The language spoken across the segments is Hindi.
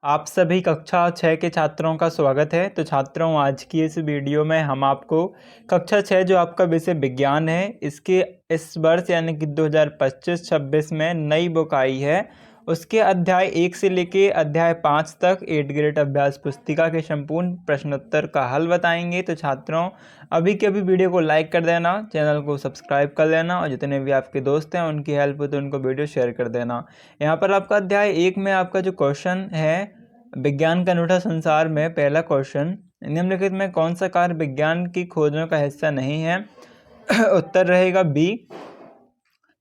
आप सभी कक्षा 6 के छात्रों का स्वागत है। तो छात्रों, आज की इस वीडियो में हम आपको कक्षा 6 जो आपका विषय विज्ञान है, इसके इस वर्ष यानी कि 2025-26 में नई बुक आई है, उसके अध्याय 1 से लेके अध्याय 5 तक 8 ग्रेड अभ्यास पुस्तिका के संपूर्ण प्रश्नोत्तर का हल बताएंगे। तो छात्रों, अभी के अभी वीडियो को लाइक कर देना, चैनल को सब्सक्राइब कर लेना और जितने भी आपके दोस्त हैं उनकी हेल्प हो तो उनको वीडियो शेयर कर देना। यहाँ पर आपका अध्याय 1 में आपका जो क्वेश्चन है, विज्ञान का अनूठा संसार में पहला क्वेश्चन, निम्नलिखित में कौन सा कार्य विज्ञान की खोजों का हिस्सा नहीं है? उत्तर रहेगा बी।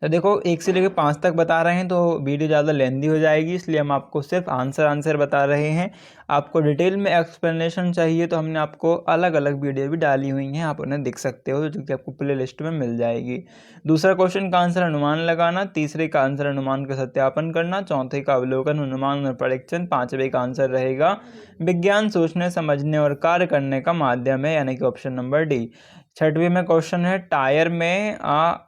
तो देखो, 1 से लेकर 5 तक बता रहे हैं तो वीडियो ज़्यादा लेंदी हो जाएगी, इसलिए हम आपको सिर्फ आंसर बता रहे हैं। आपको डिटेल में एक्सप्लेनेशन चाहिए तो हमने आपको अलग अलग वीडियो भी डाली हुई हैं, आप उन्हें देख सकते हो, जो कि आपको प्ले लिस्ट में मिल जाएगी। दूसरा क्वेश्चन का आंसर अनुमान लगाना, तीसरे का आंसर अनुमान का सत्यापन करना, चौथे का अवलोकन, अनुमान और परीक्षण, पाँचवें का आंसर रहेगा विज्ञान सोचने समझने और कार्य करने का माध्यम है, यानी कि ऑप्शन नंबर डी। छठवें में क्वेश्चन है, टायर में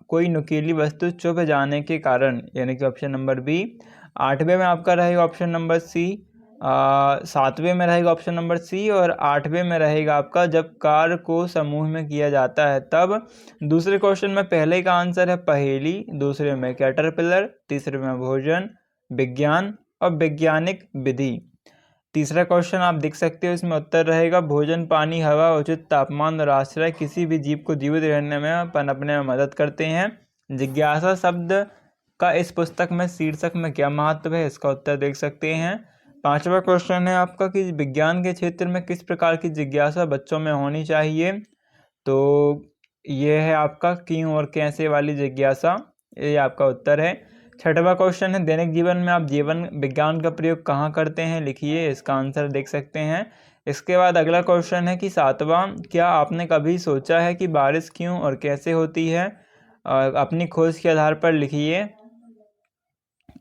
कोई नुकीली वस्तु चुभ जाने के कारण, यानी कि ऑप्शन नंबर बी। आठवें में आपका रहेगा ऑप्शन नंबर सी। सातवें में रहेगा ऑप्शन नंबर सी और आठवें में रहेगा आपका जब कार्य को समूह में किया जाता है तब। दूसरे क्वेश्चन में पहले का आंसर है पहेली, दूसरे में कैटरपिलर, तीसरे में भोजन विज्ञान और वैज्ञानिक विधि। तीसरा क्वेश्चन आप देख सकते हो, इसमें उत्तर रहेगा भोजन, पानी, हवा, उचित तापमान और आश्रय किसी भी जीव को जीवित रहने में पनपने में मदद करते हैं। जिज्ञासा शब्द का इस पुस्तक में शीर्षक में क्या महत्व है? इसका उत्तर देख सकते हैं। पांचवा क्वेश्चन है आपका कि विज्ञान के क्षेत्र में किस प्रकार की जिज्ञासा बच्चों में होनी चाहिए? तो ये है आपका क्यों और कैसे वाली जिज्ञासा, ये आपका उत्तर है। छठवां क्वेश्चन है, दैनिक जीवन में आप जीवन विज्ञान का प्रयोग कहाँ करते हैं? लिखिए, इसका आंसर देख सकते हैं। इसके बाद अगला क्वेश्चन है कि सातवां, क्या आपने कभी सोचा है कि बारिश क्यों और कैसे होती है? अपनी खोज के आधार पर लिखिए।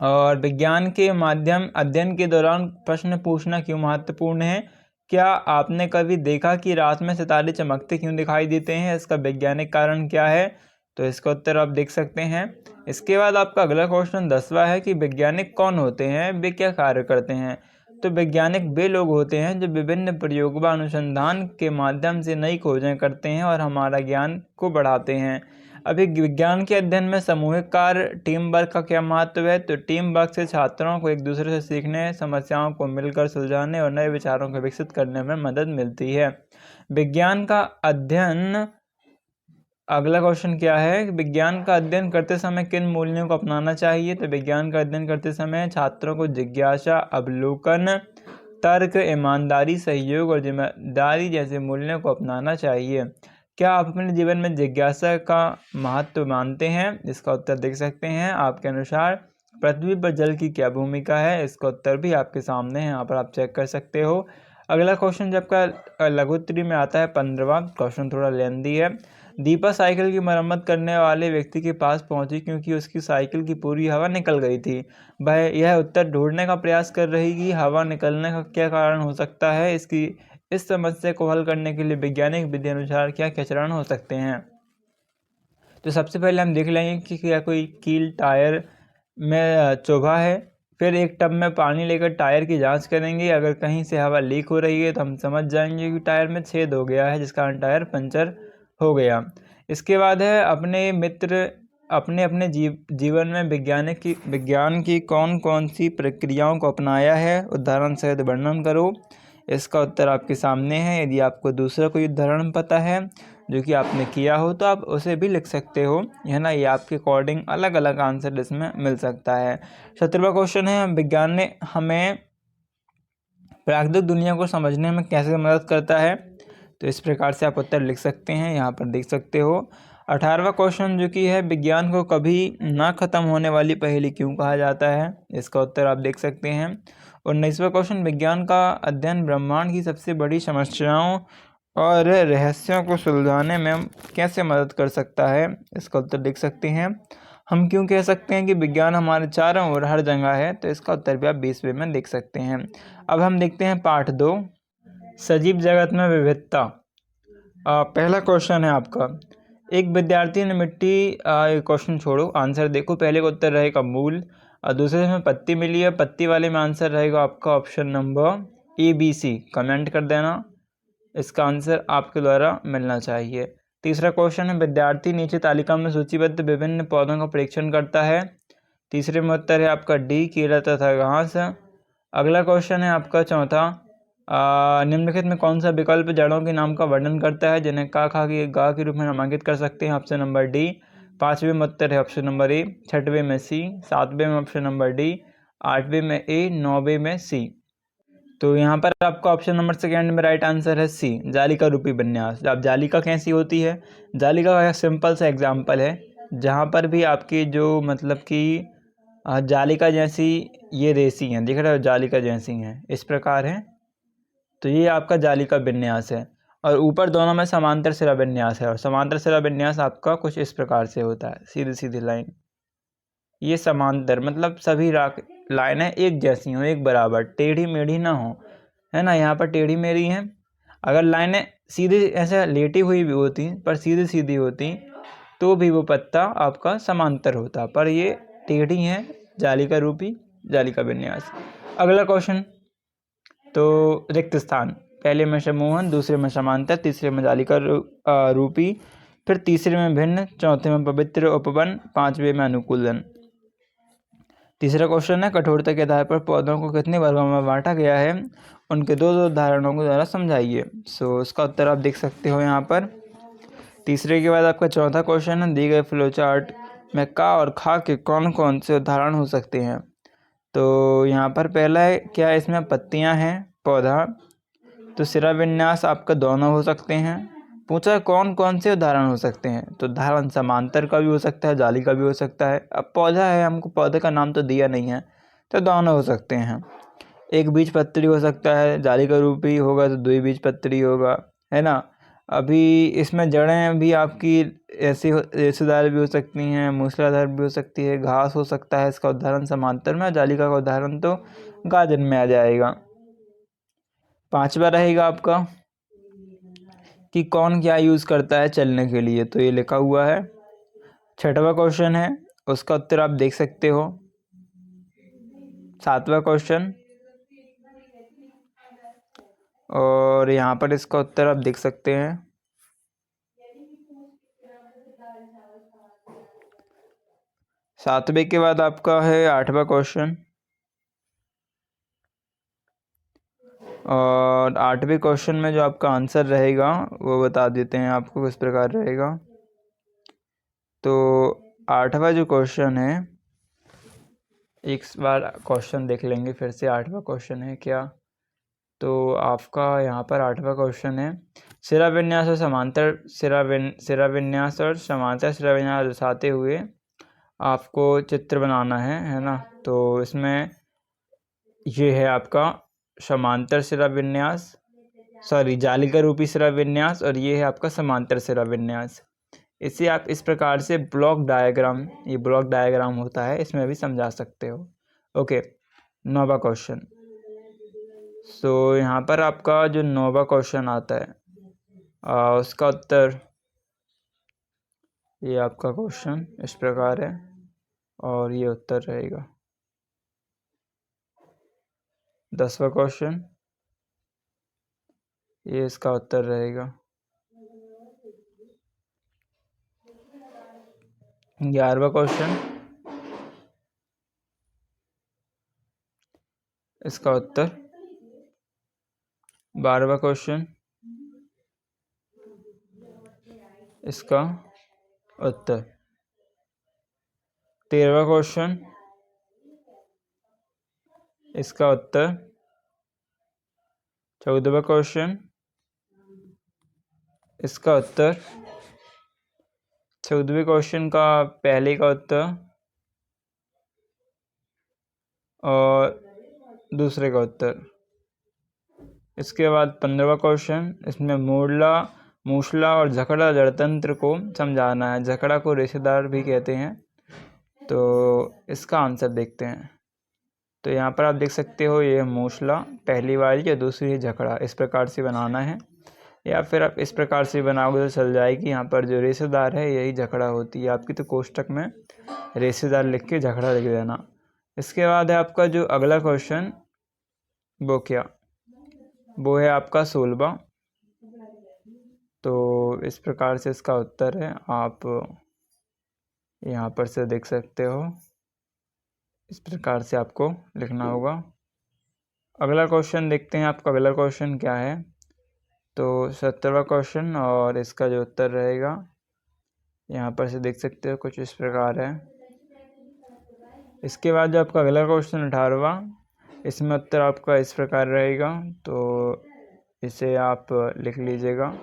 और विज्ञान के माध्यम अध्ययन के दौरान प्रश्न पूछना क्यों महत्वपूर्ण है? क्या आपने कभी देखा कि रात में सितारे चमकते क्यों दिखाई देते हैं? इसका वैज्ञानिक कारण क्या है? तो इसका उत्तर आप देख सकते हैं। इसके बाद आपका अगला क्वेश्चन 10वां है कि वैज्ञानिक कौन होते हैं, वे क्या कार्य करते हैं? तो वैज्ञानिक वे लोग होते हैं जो विभिन्न प्रयोग व अनुसंधान के माध्यम से नई खोजें करते हैं और हमारा ज्ञान को बढ़ाते हैं। अभी विज्ञान के अध्ययन में सामूहिक कार्य, टीम वर्क का क्या महत्व है? तो टीम वर्क से छात्रों को एक दूसरे से सीखने, समस्याओं को मिलकर सुलझाने और नए विचारों को विकसित करने में मदद मिलती है। विज्ञान का अध्ययन, अगला क्वेश्चन क्या है, विज्ञान का अध्ययन करते समय किन मूल्यों को अपनाना चाहिए? तो विज्ञान का अध्ययन करते समय छात्रों को जिज्ञासा, अवलोकन, तर्क, ईमानदारी, सहयोग और जिम्मेदारी जैसे मूल्यों को अपनाना चाहिए। क्या आप अपने जीवन में जिज्ञासा का महत्व मानते हैं? इसका उत्तर देख सकते हैं। आपके अनुसार पृथ्वी पर जल की क्या भूमिका है? इसका उत्तर भी आपके सामने है, यहाँ पर आप चेक कर सकते हो। अगला क्वेश्चन जब का लघुत्तरी में आता है 15वां क्वेश्चन, थोड़ा लेंदी है। दीपा साइकिल की मरम्मत करने वाले व्यक्ति के पास पहुंची क्योंकि उसकी साइकिल की पूरी हवा निकल गई थी। वह यह उत्तर ढूंढने का प्रयास कर रही कि हवा निकलने का क्या कारण हो सकता है। इस समस्या को हल करने के लिए वैज्ञानिक विधि अनुसार क्या क्या चरण हो सकते हैं? तो सबसे पहले हम देख लेंगे कि क्या कोई कील टायर में चुभा है। फिर एक टब में पानी लेकर टायर की जांच करेंगे। अगर कहीं से हवा लीक हो रही है तो हम समझ जाएंगे कि टायर में छेद हो गया है, जिस कारण टायर पंचर हो गया। इसके बाद है अपने मित्र अपने जीवन में विज्ञान की कौन कौन सी प्रक्रियाओं को अपनाया है? उदाहरण सहित वर्णन करो। इसका उत्तर आपके सामने है। यदि आपको दूसरा कोई उदाहरण पता है जो कि आपने किया हो तो आप उसे भी लिख सकते हो, है ना। ये आपके अकॉर्डिंग अलग अलग आंसर इसमें मिल सकता है। 17वां क्वेश्चन है, विज्ञान ने हमें प्राकृतिक दुनिया को समझने में कैसे मदद करता है? तो इस प्रकार से आप उत्तर लिख सकते हैं, यहाँ पर देख सकते हो। 18वां क्वेश्चन जो कि है, विज्ञान को कभी ना खत्म होने वाली पहेली क्यों कहा जाता है? इसका उत्तर आप देख सकते हैं। 19वां क्वेश्चन, विज्ञान का अध्ययन ब्रह्मांड की सबसे बड़ी समस्याओं और रहस्यों को सुलझाने में कैसे मदद कर सकता है? इसका उत्तर देख सकते हैं। हम क्यों कह सकते हैं कि विज्ञान हमारे चारों ओर हर जगह है? तो इसका उत्तर भी आप 20वें में देख सकते हैं। अब हम देखते हैं पार्ट 2, सजीव जगत में विविधता। पहला क्वेश्चन है आपका, एक विद्यार्थी ने मिट्टी, क्वेश्चन छोड़ो, आंसर देखो। पहले का उत्तर रहेगा मूल, और दूसरे में पत्ती मिली है, पत्ती वाले में आंसर रहेगा आपका ऑप्शन नंबर ABC। कमेंट कर देना, इसका आंसर आपके द्वारा मिलना चाहिए। तीसरा क्वेश्चन है, विद्यार्थी नीचे तालिका में सूचीबद्ध विभिन्न पौधों का परीक्षण करता है। तीसरे में उत्तर है आपका D, केला तथा घास। अगला क्वेश्चन है आपका चौथा, निम्नलिखित में कौन सा विकल्प जड़ों के नाम का वर्णन करता है जिन्हें का खा की गा के रूप में नामांकित कर सकते हैं? Option number D। पाँचवें में उत्तर है ऑप्शन नंबर A, छठवें में C, सातवें में ऑप्शन नंबर D, आठवें में A, नौवें में C। तो यहाँ पर आपका ऑप्शन नंबर सेकेंड में राइट आंसर है C, जालिका रूपी विन्यास। अब जालिका कैसी होती है? जालिका का सिंपल सा एग्जाम्पल है, जहाँ पर भी आपकी जो मतलब कि जालिका जैसी ये रेसी हैं, दिख रहा है, जालिका जैसी हैं, इस प्रकार है, तो ये आपका जालिका विन्यास है। और ऊपर दोनों में समांतर सिरा विन्यास है, और समांतर सिरा विन्यास आपका कुछ इस प्रकार से होता है, सीधी सीधी लाइन। ये समांतर मतलब सभी लाइनें एक जैसी हो, एक बराबर, टेढ़ी मेढ़ी ना हो, है ना। यहाँ पर टेढ़ी मेढ़ी हैं। अगर लाइनें सीधी ऐसे लेटी हुई भी होती पर सीधी सीधी होती तो भी वो पत्ता आपका समांतर होता, पर ये टेढ़ी हैं, जालिका रूपी जालिका विन्यास। अगला क्वेश्चन, तो रिक्त स्थान, पहले में समूहन, दूसरे में समांतर, तीसरे में जालिका रूपी, फिर तीसरे में भिन्न, चौथे में पवित्र उपवन, पांचवें में अनुकूलन। तीसरा क्वेश्चन है, कठोरता के आधार पर पौधों को कितने वर्गों में बांटा गया है, उनके दो उदाहरणों को द्वारा समझाइए। सो इसका उत्तर आप देख सकते हो यहाँ पर। तीसरे के बाद आपका चौथा क्वेश्चन है, दी गए फ्लो चार्ट में का और खा के कौन कौन से उदाहरण हो सकते हैं? तो यहाँ पर पहला है, क्या इसमें पत्तियाँ हैं पौधा, तो सिरा विन्यास आपका दोनों हो सकते हैं। पूछा कौन कौन से उदाहरण हो सकते हैं, तो उदाहरण समांतर का भी हो सकता है, जाली का भी हो सकता है। अब पौधा है, हमको पौधे का नाम तो दिया नहीं है, तो दोनों हो सकते हैं। एक बीज पत्री हो सकता है, जाली का रूप ही होगा तो दो बीज पत्री होगा, है ना। अभी इसमें जड़ें भी आपकी ऐसी रेशेदार भी हो सकती हैं, मूसलाधार भी हो सकती है, घास हो सकता है, इसका उदाहरण समांतर में, जालिका का उदाहरण तो गाजर में आ जाएगा। पांचवा रहेगा आपका कि कौन क्या यूज़ करता है चलने के लिए, तो ये लिखा हुआ है। छठवां क्वेश्चन है, उसका उत्तर आप देख सकते हो। सातवां क्वेश्चन, और यहाँ पर इसका उत्तर आप देख सकते हैं। सातवें के बाद आपका है आठवां क्वेश्चन, और आठवें क्वेश्चन में जो आपका आंसर रहेगा वो बता देते हैं आपको किस प्रकार रहेगा। तो आठवां जो क्वेश्चन है, एक बार क्वेश्चन देख लेंगे फिर से। आठवां क्वेश्चन है क्या, तो आपका यहाँ पर आठवां क्वेश्चन है, सिरा विन्यास और समांतर सिरा विन्यास और समांतर सिरा विन्यास दर्शाते हुए आपको चित्र बनाना है ना। तो इसमें ये है आपका समांतर सिरा विन्यास, सॉरी जालिका रूपी सिरा विन्यास, और ये है आपका समांतर सिरा विन्यास। इसे आप इस प्रकार से ब्लॉक डायग्राम, ये ब्लॉक डायग्राम होता है, इसमें भी समझा सकते हो। ओके, नौवां क्वेश्चन। सो यहाँ पर आपका जो नौवां क्वेश्चन आता है उसका उत्तर, ये आपका क्वेश्चन इस प्रकार है और ये उत्तर रहेगा। 10वां क्वेश्चन, ये इसका उत्तर रहेगा। 11वां क्वेश्चन, इसका उत्तर। 12वां क्वेश्चन, इसका उत्तर। 13वां क्वेश्चन, इसका उत्तर। 14वां क्वेश्चन, इसका उत्तर। 14वें क्वेश्चन का पहले का उत्तर और दूसरे का उत्तर। इसके बाद 15वां क्वेश्चन, इसमें मूसला और जकड़ा जड़तंत्र को समझाना है। जकड़ा को रेशेदार भी कहते हैं, तो इसका आंसर देखते हैं। तो यहाँ पर आप देख सकते हो, ये मूसला पहली वाली या दूसरी जकड़ा, इस प्रकार से बनाना है, या फिर आप इस प्रकार से बनाओगे तो चल जाएगी। यहाँ पर जो रेशेदार है यही जकड़ा होती है आपकी, तो कोष्टक में रेशेदार लिख के जकड़ा लिख देना। इसके बाद है आपका जो अगला क्वेश्चन, वो क्या, वो है आपका 16वां। तो इस प्रकार से इसका उत्तर है, आप यहाँ पर से देख सकते हो। इस प्रकार से आपको लिखना होगा। अगला क्वेश्चन देखते हैं, आपका अगला क्वेश्चन क्या है। तो 17वां क्वेश्चन, और इसका जो उत्तर रहेगा यहाँ पर से देख सकते हो, कुछ इस प्रकार है। इसके बाद जो आपका अगला क्वेश्चन 18वां, इसमें उत्तर आपका इस प्रकार रहेगा, तो इसे आप लिख लीजिएगा।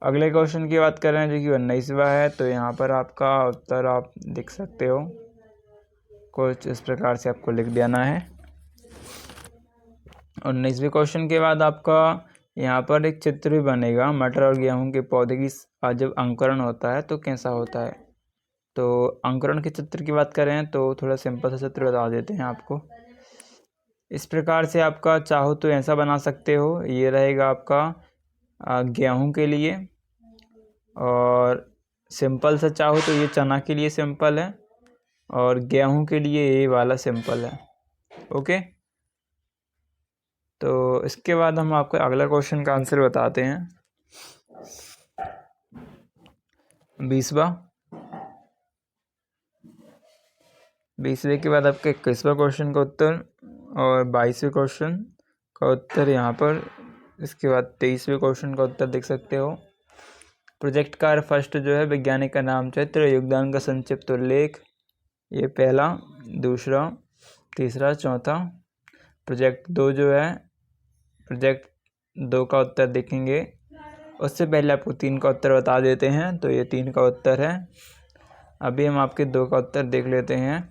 अगले क्वेश्चन की बात कर रहे हैं जो कि 19वां है, तो यहाँ पर आपका उत्तर आप देख सकते हो, कुछ इस प्रकार से आपको लिख देना है। 19वें क्वेश्चन के बाद आपका यहाँ पर एक चित्र भी बनेगा, मटर और गेहूं के पौधे की जब अंकुरण होता है तो कैसा होता है। तो अंकुरण के चित्र की बात करें तो थोड़ा सिंपल सा चित्र बता देते हैं आपको। इस प्रकार से आपका चाहो तो ऐसा बना सकते हो, ये रहेगा आपका गेहूं के लिए, और सिंपल सा चाहो तो ये चना के लिए सिंपल है, और गेहूं के लिए ये वाला सिंपल है। ओके, तो इसके बाद हम आपको अगला क्वेश्चन का आंसर बताते हैं। 20वें के बाद आपके 21वां क्वेश्चन का उत्तर, और 22वें क्वेश्चन का उत्तर यहाँ पर। इसके बाद 23वें क्वेश्चन का उत्तर देख सकते हो। प्रोजेक्ट कार्य फर्स्ट जो है, वैज्ञानिक का नाम, चरित्र, योगदान का संक्षिप्त उल्लेख, ये पहला, दूसरा, तीसरा, चौथा। प्रोजेक्ट 2 जो है, प्रोजेक्ट 2 का उत्तर देखेंगे। उससे पहले आपको 3 का उत्तर बता देते हैं, तो ये 3 का उत्तर है। अभी हम आपके 2 का उत्तर देख लेते हैं।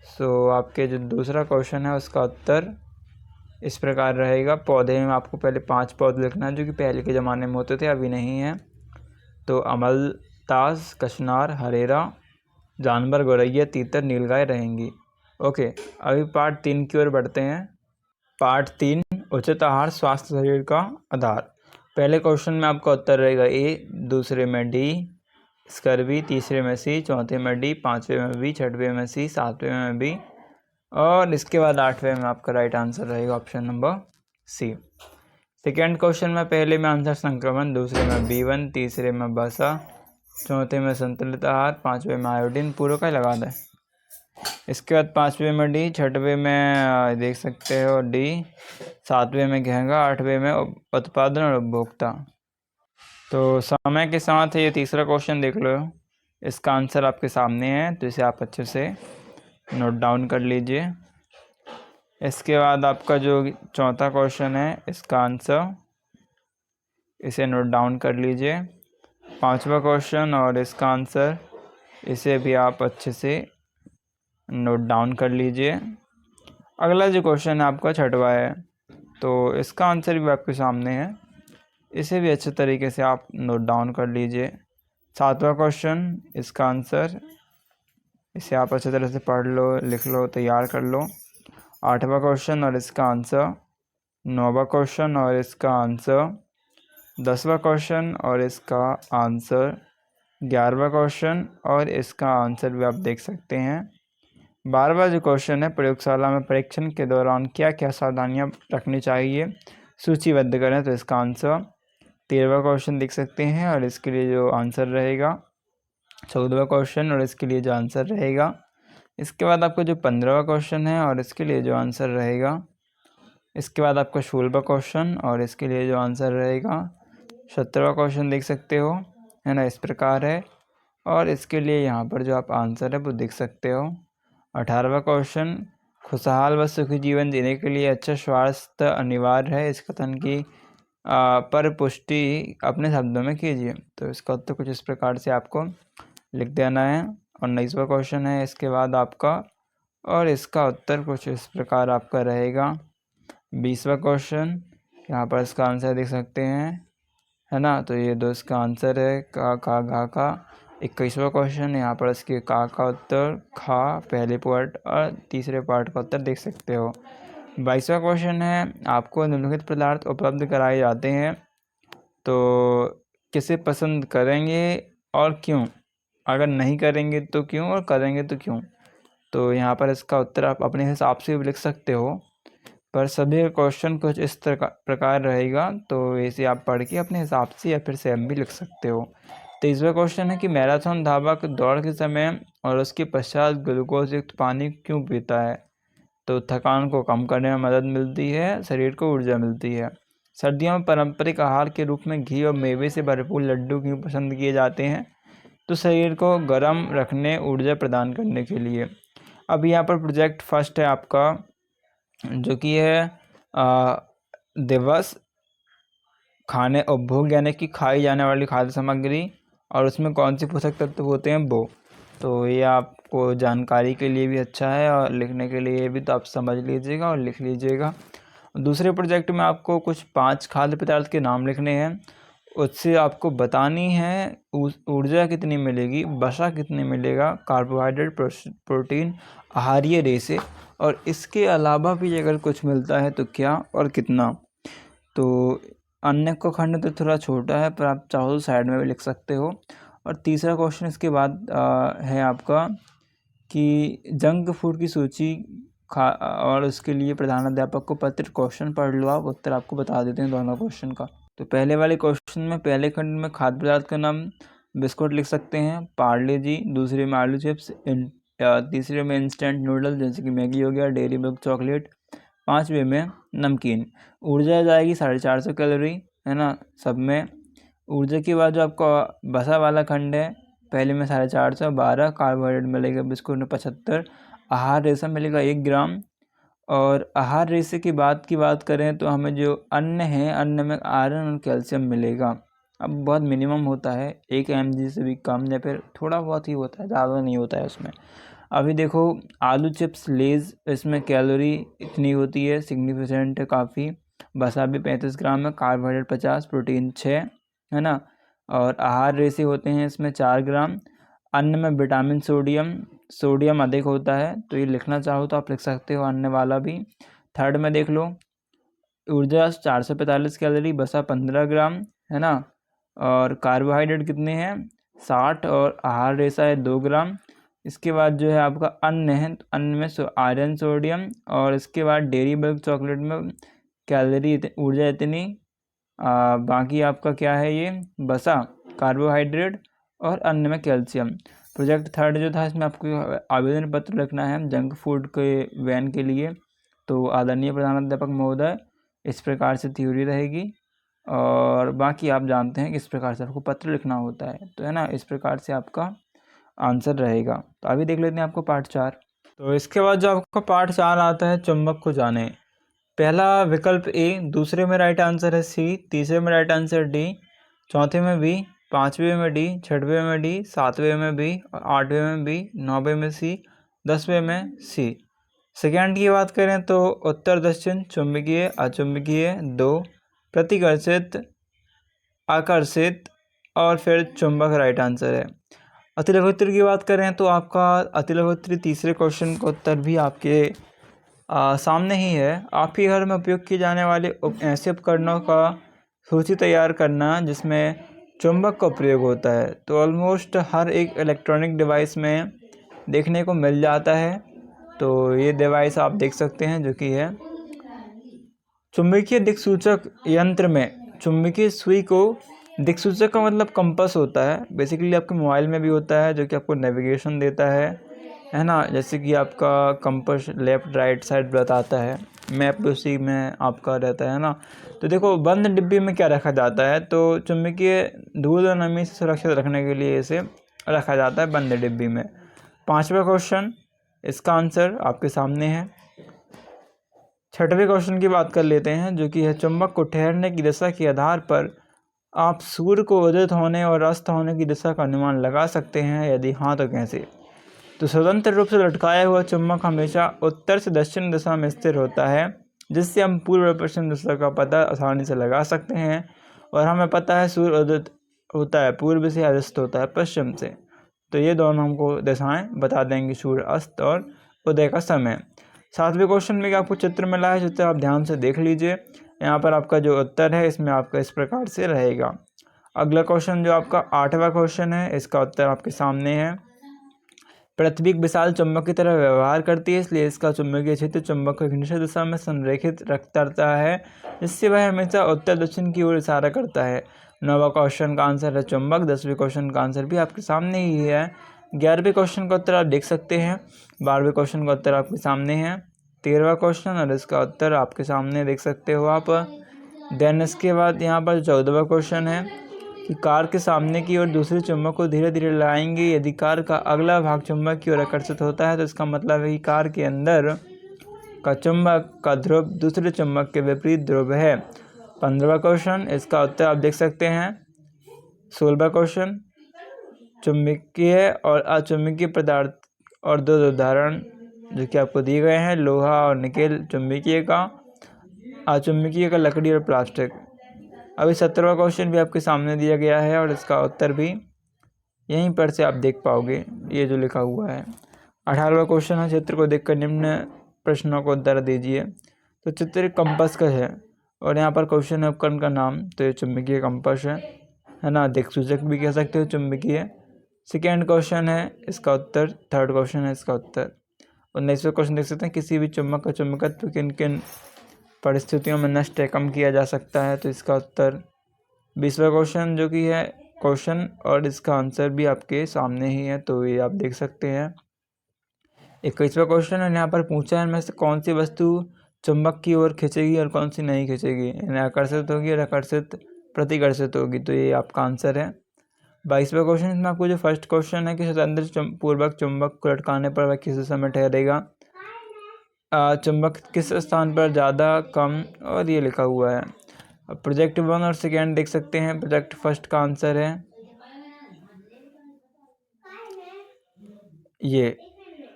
सो आपके जो दूसरा क्वेश्चन है उसका उत्तर इस प्रकार रहेगा। पौधे में आपको पहले 5 पौधे लिखना है जो कि पहले के ज़माने में होते थे, अभी नहीं है। तो अमलतास, कचनार, हरेरा, जानवर, गौरैया, तीतर, नीलगाय रहेंगी। ओके, अभी पार्ट 3 की ओर बढ़ते हैं। पार्ट 3, उचित आहार स्वास्थ्य शरीर का आधार। पहले क्वेश्चन में आपका उत्तर रहेगा ए, दूसरे में डी, स्कर्वी, तीसरे में सी, चौथे में डी, पाँचवें में बी, छठवें में सी, सातवें में बी, और इसके बाद 8वें में आपका राइट आंसर रहेगा option number C. Second question में पहले में आंसर संक्रमण, दूसरे में B1, तीसरे में वसा, चौथे में संतुलित आहार, पाँचवें में आयोडीन, पूरा का लगा दें। इसके बाद 5वें में डी, छठवें में देख सकते हो डी, सातवें में घेंगा, 8वें में उत्पादन और उपभोक्ता। तो समय के साथ ये तीसरा क्वेश्चन देख लो, इसका आंसर आपके सामने है, तो इसे आप अच्छे से नोट डाउन कर लीजिए। इसके बाद आपका जो चौथा क्वेश्चन है, इसका आंसर इसे नोट डाउन कर लीजिए। 5वां क्वेश्चन और इसका आंसर, इसे भी आप अच्छे से नोट डाउन कर लीजिए। अगला जो क्वेश्चन है आपका 6वां है, तो इसका आंसर भी आपके सामने है, इसे भी अच्छे तरीके से आप नोट डाउन कर लीजिए। 7वां क्वेश्चन, इसका आंसर, इसे आप अच्छे तरह से पढ़ लो, लिख लो, तैयार कर लो। 8वां क्वेश्चन और इसका आंसर, 9वां क्वेश्चन और इसका आंसर, 10वां क्वेश्चन और इसका आंसर, 11वां क्वेश्चन और इसका आंसर भी आप देख सकते हैं। 12वां जो क्वेश्चन है, प्रयोगशाला में परीक्षण के दौरान क्या क्या सावधानियां रखनी चाहिए, सूचीबद्ध करें, तो इसका आंसर। 13वां क्वेश्चन देख सकते हैं और इसके लिए जो आंसर रहेगा। 14वां क्वेश्चन और इसके लिए जो आंसर रहेगा। इसके बाद आपका जो 15वां क्वेश्चन है और इसके लिए जो आंसर रहेगा। इसके बाद आपका 16वां क्वेश्चन और इसके लिए जो आंसर रहेगा। 17वां क्वेश्चन देख सकते हो, है ना, इस प्रकार है, और इसके लिए यहाँ पर जो आप आंसर है वो देख सकते हो। 18वां क्वेश्चन, खुशहाल व सुखी जीवन जीने के लिए अच्छा स्वास्थ्य अनिवार्य है, इस कथन की पर पुष्टि अपने शब्दों में कीजिए, तो इसका उत्तर कुछ इस प्रकार से आपको लिख देना है। और 19वां क्वेश्चन है इसके बाद आपका, और इसका उत्तर कुछ इस प्रकार आपका रहेगा। 20वां क्वेश्चन, यहाँ पर इसका आंसर देख सकते हैं, है ना, तो ये दो इसका आंसर है, का घा का। 21वां क्वेश्चन, यहाँ पर इसके का उत्तर, खा पहले पार्ट और तीसरे पार्ट का उत्तर देख सकते हो। 22वां क्वेश्चन है, आपको निम्नलिखित पदार्थ उपलब्ध कराए जाते हैं, तो किसे पसंद करेंगे और क्यों, अगर नहीं करेंगे तो क्यों, और करेंगे तो क्यों। तो यहाँ पर इसका उत्तर आप अपने हिसाब से भी लिख सकते हो, पर सभी क्वेश्चन कुछ इस प्रकार रहेगा, तो इसे आप पढ़ के अपने हिसाब से या फिर सेम भी लिख सकते हो। 23वां क्वेश्चन है कि मैराथन धावक दौड़ के समय और उसके पश्चात ग्लूकोज युक्त पानी क्यों पीता है? तो थकान को कम करने में मदद मिलती है, शरीर को ऊर्जा मिलती है। सर्दियों में पारंपरिक आहार के रूप में घी और मेवे से भरपूर लड्डू क्यों पसंद किए जाते हैं? तो शरीर को गर्म रखने, ऊर्जा प्रदान करने के लिए। अब यहाँ पर प्रोजेक्ट फर्स्ट है आपका, जो कि है दिवस खाने उपभोग यानी कि खाई जाने वाली खाद्य सामग्री, और उसमें कौन से पोषक तत्व होते हैं वो। तो ये आपको जानकारी के लिए भी अच्छा है और लिखने के लिए भी, तो आप समझ लीजिएगा और लिख लीजिएगा। दूसरे प्रोजेक्ट में आपको कुछ 5 खाद्य पदार्थ के नाम लिखने हैं, उससे आपको बतानी है ऊर्जा कितनी मिलेगी, वसा कितनी मिलेगा, कार्बोहाइड्रेट, प्रोटीन, आहारीय रेशे, और इसके अलावा भी अगर कुछ मिलता है तो क्या और कितना। तो अन्य का खंड तो थोड़ा छोटा है, पर आप चाहो तो साइड में भी लिख सकते हो। और तीसरा क्वेश्चन इसके बाद है आपका कि जंक फूड की सूची और उसके लिए प्रधानाध्यापक को पत्र। क्वेश्चन पढ़ लो आप, उत्तर आपको बता देते हैं दोनों क्वेश्चन का। तो पहले वाले क्वेश्चन में पहले खंड में खाद्य पदार्थ का नाम बिस्कुट लिख सकते हैं, पार्ले जी। दूसरे में आलू चिप्स, तीसरे में इंस्टेंट नूडल जैसे कि मैगी हो गया, डेयरी मिल्क चॉकलेट। 5वें में नमकीन। ऊर्जा जाएगी 450 कैलोरी, है ना सब में। ऊर्जा के बाद जो आपका बसा वाला खंड है, पहले में 450, 12 कार्बोहाइड्रेट मिलेगा बिस्कुट में 75, आहार रेशा मिलेगा 1 ग्राम। और आहार रेशे की बात करें तो हमें जो अन्न है, अन्न में आयरन और कैल्शियम मिलेगा। अब बहुत मिनिमम होता है, 1 mg से भी कम, या फिर थोड़ा बहुत ही होता है, ज़्यादा नहीं होता है उसमें। अभी देखो आलू चिप्स, लेज़, इसमें कैलोरी इतनी होती है, सिग्निफिकेंट है काफ़ी। वसा भी 35 ग्राम है, कार्बोहाइड्रेट 50, प्रोटीन 6, है ना। और आहार रेशे होते हैं इसमें 4 ग्राम। अन्न में विटामिन, सोडियम अधिक होता है, तो ये लिखना चाहो तो आप लिख सकते हो अन्न वाला भी। थर्ड में देख लो, ऊर्जा 445 कैलोरी, वसा 15 ग्राम, है ना। और कार्बोहाइड्रेट कितने हैं 60, और आहार रेशा है 2 ग्राम। इसके बाद जो है आपका अन्न है, तो अन्न में आयरन, सोडियम, और इसके बाद डेयरी मिल्क चॉकलेट में कैलोरी ऊर्जा इतनी। बाकी आपका क्या है, ये वसा, कार्बोहाइड्रेट, और अन्न में कैल्शियम। प्रोजेक्ट थर्ड जो था, इसमें आपको आवेदन पत्र लिखना है जंक फूड के बैन के लिए। तो आदरणीय प्रधानाध्यापक महोदय, इस प्रकार से थ्योरी रहेगी, और बाकी आप जानते हैं कि इस प्रकार से आपको पत्र लिखना होता है, तो है ना, इस प्रकार से आपका आंसर रहेगा। तो अभी देख लेते हैं आपको पार्ट 4। तो इसके बाद जो आपका पार्ट 4 आता है, चुंबक को जाने। पहला विकल्प ए, दूसरे में राइट आंसर है सी, तीसरे में राइट आंसर डी, चौथे में बी, 5वें में डी, 6वें में डी, 7वें में बी, और 8वें में बी, 9वें में सी, 10वें में सी। सेकेंड की बात करें तो उत्तर दक्षिण, चुंबकीय, अचुंबकीय, 2, प्रतिकर्षित, आकर्षित, और फिर चुंबक राइट आंसर है। अतिलघुत्री की बात करें तो आपका अतिलघुत्री तीसरे क्वेश्चन का उत्तर भी आपके सामने ही है। आपके घर में उपयोग किए जाने वाले ऐसे उपकरणों का सूची तैयार करना जिसमें चुंबक का प्रयोग होता है। तो ऑलमोस्ट हर एक इलेक्ट्रॉनिक डिवाइस में देखने को मिल जाता है। तो ये डिवाइस आप देख सकते हैं, जो कि है चुंबकीय दिक्सूचक यंत्र में चुंबकीय सुई को, दिक्सूचक का मतलब कंपास होता है, बेसिकली आपके मोबाइल में भी होता है, जो कि आपको नेविगेशन देता है ना। जैसे कि आपका कंपास लेफ़्ट राइट साइड बताता है, मैप भी उसी में आपका रहता है ना। तो देखो बंद डिब्बी में क्या रखा जाता है, तो चुंबकीय धूल और नमी से सुरक्षित रखने के लिए इसे रखा जाता है बंद डिब्बी में। 5वां क्वेश्चन, इसका आंसर आपके सामने है। 6वें क्वेश्चन की बात कर लेते हैं, जो कि है चुंबक को ठहरने की दिशा के आधार पर आप सूर्य को उदित होने और अस्त होने की दिशा का अनुमान लगा सकते हैं, यदि हाँ तो कैसे। तो स्वतंत्र रूप से लटकाया हुआ चुंबक हमेशा उत्तर से दक्षिण दिशा में स्थिर होता है, जिससे हम पूर्व और पश्चिम दिशा का पता आसानी से लगा सकते हैं। और हमें पता है सूर्य उदित होता है पूर्व से, अस्त होता है पश्चिम से। तो ये दोनों हमको दिशाएं बता देंगे, सूर्य अस्त और उदय का समय। 7वें क्वेश्चन में आपको चित्र मिला है, चित्र आप ध्यान से देख लीजिए। यहाँ पर आपका जो उत्तर है इसमें आपका इस प्रकार से रहेगा। अगला क्वेश्चन जो आपका 8वां क्वेश्चन है, इसका उत्तर आपके सामने है। पृथ्वी एक विशाल चुंबक की तरह व्यवहार करती है, इसलिए इसका चुंबकीय क्षेत्र चुंबक को एक निश्चित दिशा में संरेखित रखता है, जिससे वह हमेशा उत्तर दक्षिण की ओर इशारा करता है। 9वां क्वेश्चन का आंसर है चुंबक। 10वें क्वेश्चन का आंसर भी आपके सामने ही है। 11वें क्वेश्चन का उत्तर आप देख सकते हैं। 12वें क्वेश्चन का उत्तर आपके सामने है। 13वां क्वेश्चन और इसका उत्तर आपके सामने देख सकते हो आप। देन इसके बाद यहाँ पर 14वां क्वेश्चन है कि कार के सामने की ओर दूसरे चुंबक को धीरे धीरे लाएंगे। यदि कार का अगला भाग चुंबक की ओर आकर्षित होता है तो इसका मतलब है कि कार के अंदर का चुंबक का ध्रुव दूसरे चुंबक के विपरीत ध्रुव है। 15वां क्वेश्चन, इसका उत्तर आप देख सकते हैं। 16वां क्वेश्चन, चुंबकीय और अचुंबकीय पदार्थ और दो उदाहरण जो कि आपको दिए गए हैं, लोहा और निकेल चुंबकीय का, अचुंबकीय का लकड़ी और प्लास्टिक। अभी 17वां क्वेश्चन भी आपके सामने दिया गया है और इसका उत्तर भी यहीं पर से आप देख पाओगे, ये जो लिखा हुआ है। 18वां क्वेश्चन है, चित्र को देखकर निम्न प्रश्नों को उत्तर दीजिए। तो चित्र कंपास का है और यहाँ पर क्वेश्चन है उपकरण का नाम, तो ये चुंबकीय कंपास है ना, दिक्सूचक भी कह सकते हो चुंबकीय। सेकेंड क्वेश्चन है इसका उत्तर। थर्ड क्वेश्चन है इसका उत्तर। 19वां क्वेश्चन देख सकते हैं, किसी भी चुंबक का चुंबकत्व किन किन परिस्थितियों में नष्ट या कम किया जा सकता है, तो इसका उत्तर। 20वां क्वेश्चन जो कि है क्वेश्चन और इसका आंसर भी आपके सामने ही है, तो ये आप देख सकते हैं। 21वां क्वेश्चन है, यहाँ पर पूछा है इनमें से कौन सी वस्तु चुंबक की ओर खींचेगी और कौन सी नहीं खींचेगी, इन्हें आकर्षित होगी और आकर्षित प्रतिकर्षित होगी, तो ये आपका आंसर है। 22वां क्वेश्चन, इसमें आपको जो फर्स्ट क्वेश्चन है कि स्वतंत्र पूर्वक चुंबक को लटकाने पर वह किस दिशा में ठहरेगा, चुंबक किस स्थान पर ज़्यादा कम, और ये लिखा हुआ है। अब प्रोजेक्ट 1 और सेकेंड देख सकते हैं। प्रोजेक्ट फर्स्ट का आंसर है ये,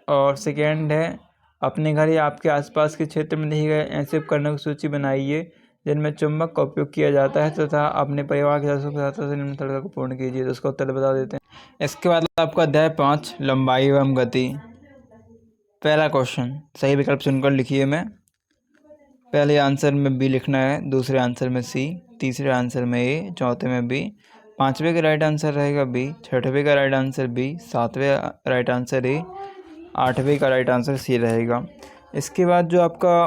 और सेकेंड है अपने घर या आपके आसपास के क्षेत्र में दिए गए ऐसे उपकरणों की सूची बनाइए जिनमें चुंबक का उपयोग किया जाता है तथा अपने परिवार के सदस्यों के साथ निम्न तालिका को पूर्ण कीजिए, तो उसका उत्तर बता देते हैं। इसके बाद आपका अध्याय 5 लंबाई एवं गति। पहला क्वेश्चन सही विकल्प चुनकर लिखिए। मैं पहले आंसर में बी लिखना है, दूसरे आंसर में सी, तीसरे आंसर में ए, चौथे में बी, पांचवें का राइट आंसर रहेगा बी, छठवें का राइट आंसर बी, सातवें राइट आंसर ए, आठवें का राइट आंसर सी रहेगा। इसके बाद जो आपका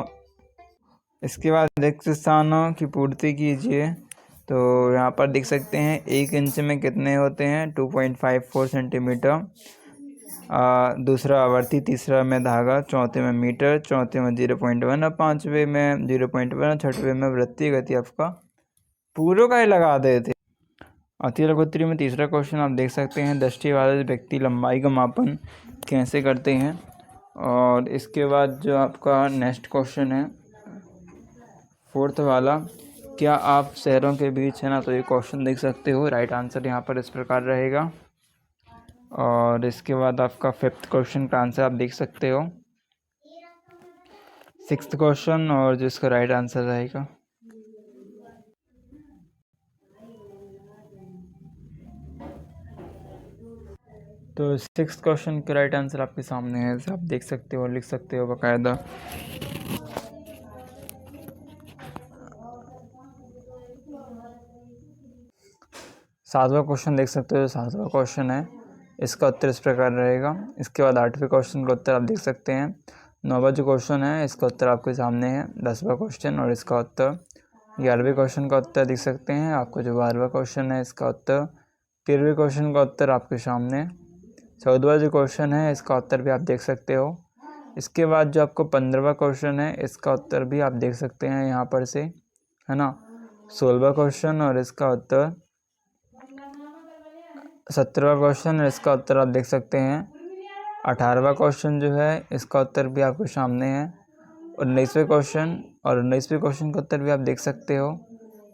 रिक्त स्थानों की पूर्ति कीजिए। तो यहाँ पर देख सकते हैं 1 इंच में कितने होते हैं, 2.54 सेंटीमीटर। दूसरा आवर्ती, तीसरा में धागा, चौथे में मीटर, चौथे में 0.1 और पाँचवें में 0.1 और छठवें में वृत्तीय गति आपका पूरों का ही लगा देते। अति लघुत्तरी में तीसरा क्वेश्चन आप देख सकते हैं, दृष्टि वाले व्यक्ति लंबाई का मापन कैसे करते हैं। और इसके बाद जो आपका नेक्स्ट क्वेश्चन है फोर्थ वाला, क्या आप शहरों के बीच है ना, तो ये क्वेश्चन देख सकते हो। राइट आंसर यहाँ पर इस प्रकार रहेगा। और इसके बाद आपका फिफ्थ क्वेश्चन का आंसर आप देख सकते हो। सिक्स्थ क्वेश्चन और जिसका राइट आंसर रहेगा तो सिक्स्थ क्वेश्चन का राइट आंसर आपके सामने है, आप देख सकते हो, लिख सकते हो बाकायदा। सातवां क्वेश्चन देख सकते हो, सातवां क्वेश्चन है, इसका उत्तर इस प्रकार रहेगा। इसके बाद आठवें क्वेश्चन का उत्तर आप देख सकते हैं। नौवां जो क्वेश्चन है इसका उत्तर आपके सामने है। 10वां क्वेश्चन और इसका उत्तर। 11वें क्वेश्चन का उत्तर देख सकते हैं। आपको जो 12वां क्वेश्चन है इसका उत्तर। 13वें क्वेश्चन का उत्तर आपके सामने। 14वां जो क्वेश्चन है इसका उत्तर भी आप देख सकते हो। इसके बाद जो आपको 15वां क्वेश्चन है इसका उत्तर भी आप देख सकते हैं यहाँ पर से, है ना। 16वां क्वेश्चन और इसका उत्तर। 17वां क्वेश्चन और इसका उत्तर आप देख सकते हैं। 18वां क्वेश्चन जो है इसका उत्तर भी आपके सामने है। 19वें क्वेश्चन और 19वें क्वेश्चन का उत्तर भी आप देख सकते हो।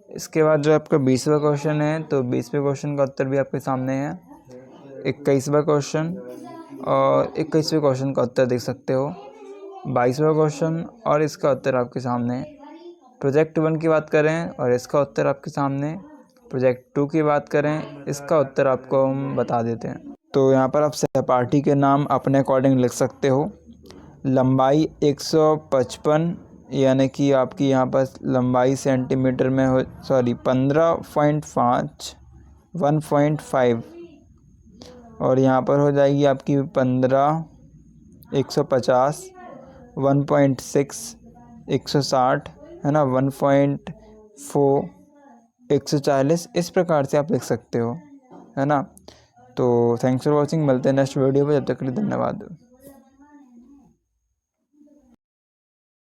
इसके बाद जो आपका 20वां क्वेश्चन है तो 20वें क्वेश्चन का उत्तर भी आपके सामने है। 21वां क्वेश्चन और 21वें क्वेश्चन का उत्तर देख सकते हो। 22वां क्वेश्चन और इसका उत्तर आपके सामने। प्रोजेक्ट 1 की बात करें और इसका उत्तर आपके सामने। प्रोजेक्ट 2 की बात करें, इसका उत्तर आपको हम बता देते हैं। तो यहाँ पर आप सहपाठी के नाम अपने अकॉर्डिंग लिख सकते हो। लंबाई 155, यानी कि आपकी यहाँ पर लंबाई सेंटीमीटर में हो, सॉरी 15.5 1.5 और यहाँ पर हो जाएगी आपकी 15, 150, 1.6, 160 है ना, 1.4, 140, इस प्रकार से आप लिख सकते हो, है ना। तो थैंक्स फॉर वॉचिंग, मिलते हैं नेक्स्ट वीडियो पे, जब तक के लिए धन्यवाद।